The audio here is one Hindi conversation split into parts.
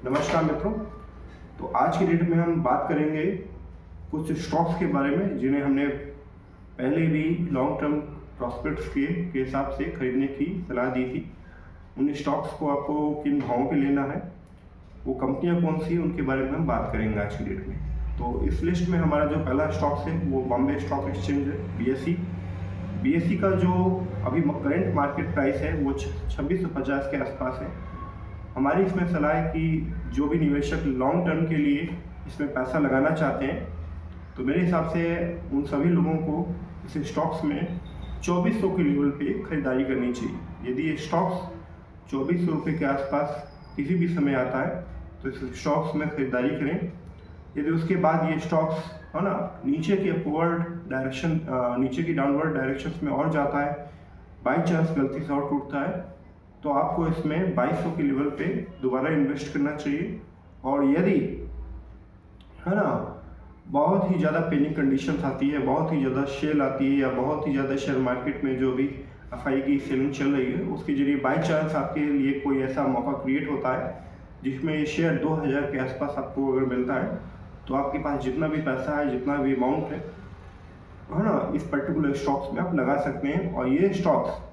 नमस्कार मित्रों। तो आज की डेट में हम बात करेंगे कुछ स्टॉक्स के बारे में जिन्हें हमने पहले भी लॉन्ग टर्म प्रॉस्पेक्ट्स के हिसाब से खरीदने की सलाह दी थी। उन स्टॉक्स को आपको किन भावों पे लेना है, वो कंपनियां कौन सी, उनके बारे में हम बात करेंगे आज की डेट में। तो इस लिस्ट में हमारा जो पहला स्टॉक्स है वो बॉम्बे स्टॉक एक्सचेंज है, BSE का जो अभी करंट मार्केट प्राइस है वो 2650 के आसपास है। हमारी इसमें सलाह है कि जो भी निवेशक लॉन्ग टर्म के लिए इसमें पैसा लगाना चाहते हैं तो मेरे हिसाब से उन सभी लोगों को इस स्टॉक्स में 2400 के लेवल पे खरीदारी करनी चाहिए। यदि ये स्टॉक्स 2400 रुपये के आसपास किसी भी समय आता है तो इस स्टॉक्स में खरीदारी करें। यदि उसके बाद ये स्टॉक्स है ना नीचे की अपवर्ड डायरेक्शन नीचे की डाउनवर्ड डायरेक्शंस में और जाता है, बाई चांस गलती से और टूटता है, तो आपको इसमें 2200 के लेवल पे दोबारा इन्वेस्ट करना चाहिए। और यदि है ना बहुत ही ज़्यादा पेनिक कंडीशंस आती है, बहुत ही ज़्यादा सेल आती है या बहुत ही ज़्यादा शेयर मार्केट में जो भी एफआई की सेलिंग चल रही है उसके जरिए बाई चांस आपके लिए कोई ऐसा मौका क्रिएट होता है जिसमें ये शेयर 2000 के आसपास आपको अगर मिलता है तो आपके पास जितना भी पैसा है, जितना भी अमाउंट है ना, इस पर्टिकुलर स्टॉक्स में आप लगा सकते हैं। और ये स्टॉक्स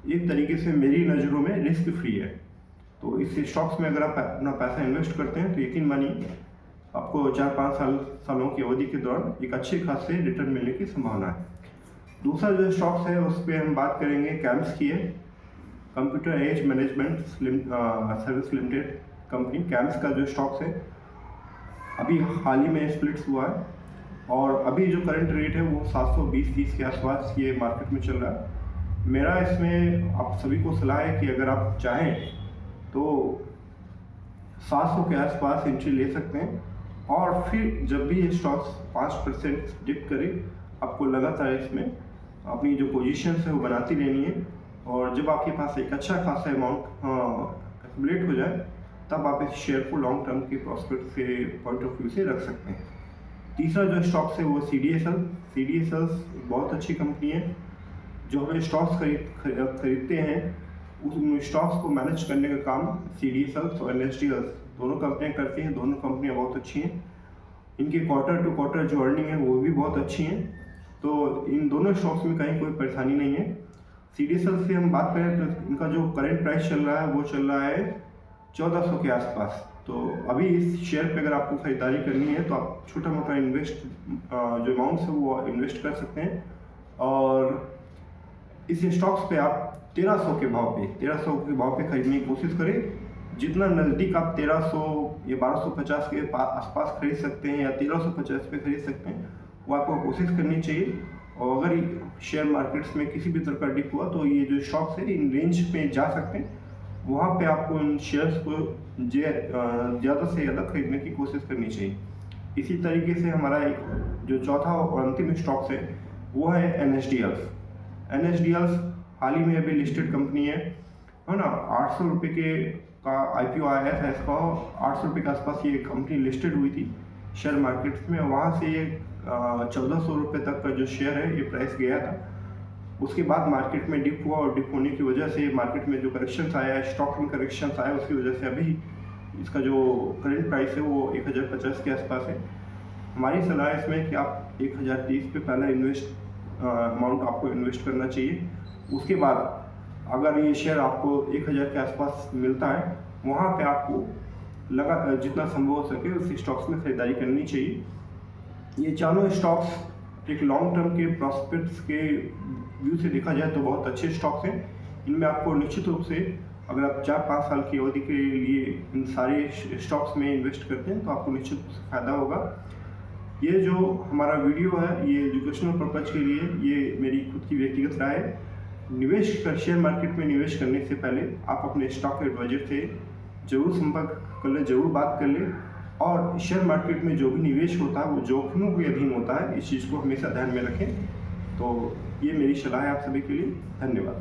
एक तरीके से मेरी नज़रों में रिस्क फ्री है। तो इस स्टॉक्स में अगर आप अपना पैसा इन्वेस्ट करते हैं तो यकीन मानिए आपको 4-5 सालों की अवधि के दौरान एक अच्छे खासे रिटर्न मिलने की संभावना है। दूसरा जो स्टॉक्स है उस पर हम बात करेंगे कैम्स की है, computer age management service limited company. CAMS का जो स्टॉक्स है अभी हाल ही में स्प्लिट्स हुआ है और अभी जो करंट रेट है वो 720-30 के आसपास ये मार्केट में चल रहा है। मेरा इसमें आप सभी को सलाह है कि अगर आप चाहें तो 700 के आसपास एंट्री ले सकते हैं और फिर जब भी ये स्टॉक्स 5% डिप करे आपको लगातार इसमें अपनी जो पोजीशंस है वो बनाती रहनी है। और जब आपके पास एक अच्छा खासा अमाउंट एक्युमुलेट हो जाए तब आप इस शेयर को लॉन्ग टर्म के प्रोस्पेक्ट से पॉइंट ऑफ व्यू से रख सकते हैं। तीसरा जो स्टॉक्स है वो CDSL बहुत अच्छी कंपनी है। जो हमें स्टॉक्स खरीदते हैं उस स्टॉक्स को मैनेज करने का काम CDSL और NSDL दोनों कंपनियां करती हैं। दोनों कंपनियां बहुत अच्छी हैं, इनके क्वार्टर टू क्वार्टर जो अर्निंग है वो भी बहुत अच्छी हैं। तो इन दोनों स्टॉक्स में कहीं कोई परेशानी नहीं है। CDSL से हम बात करें तो इनका जो करंट प्राइस चल रहा है वो चल रहा है 1400 के आसपास। तो अभी इस शेयर पे अगर आपको खरीदारी करनी है तो आप छोटा मोटा इन्वेस्ट जो अमाउंट है वो इन्वेस्ट कर सकते हैं। और इस स्टॉक्स पे आप 1300 के भाव पे खरीदने की कोशिश करें। जितना नज़दीक आप 1300 या 1250 के आसपास खरीद सकते हैं या 1350 पे खरीद सकते हैं वो आपको कोशिश करनी चाहिए। और अगर शेयर मार्केट्स में किसी भी तरह का डिप हुआ तो ये जो स्टॉक्स है इन रेंज पे जा सकते हैं, वहाँ पे आपको इन शेयर्स को ज़्यादा से ज़्यादा खरीदने की कोशिश करनी चाहिए। इसी तरीके से हमारा एक जो चौथा और अंतिम स्टॉक्स है वो है NSDL हाल ही में अभी लिस्टेड कंपनी है ना। 800 रुपये का IPO आया था इसका, 800 रुपये के आसपास ये कंपनी लिस्टेड हुई थी शेयर मार्केट में। वहाँ से ये 1400 रुपये तक का जो शेयर है ये प्राइस गया था। उसके बाद मार्केट में डिप हुआ और डिप होने की वजह से मार्केट में जो करेक्शंस आया, स्टॉक में करेक्शंस आया, उसकी वजह से अभी इसका जो करंट प्राइस है वो 1050 के आसपास है। हमारी सलाह है इसमें कि आप 1030 पे पहला अमाउंट आपको इन्वेस्ट करना चाहिए। उसके बाद अगर ये शेयर आपको 1000 के आसपास मिलता है वहाँ पे आपको जितना संभव हो सके उस स्टॉक्स में खरीदारी करनी चाहिए। ये चारों स्टॉक्स एक लॉन्ग टर्म के प्रॉस्पेक्ट्स के व्यू से देखा जाए तो बहुत अच्छे स्टॉक्स हैं। इनमें आपको निश्चित रूप से अगर आप 4-5 साल की अवधि के लिए इन सारे स्टॉक्स में इन्वेस्ट करते हैं तो आपको निश्चित रूप से फ़ायदा होगा। ये जो हमारा वीडियो है ये एजुकेशनल पर्पज़ के लिए, ये मेरी खुद की व्यक्तिगत राय है। शेयर मार्केट में निवेश करने से पहले आप अपने स्टॉक एडवाइजर से जरूर संपर्क कर लें, जरूर बात कर लें। और शेयर मार्केट में जो भी निवेश होता है वो जोखिमों के अधीन होता है, इस चीज़ को हमेशा ध्यान में रखें। तो ये मेरी सलाह है आप सभी के लिए। धन्यवाद।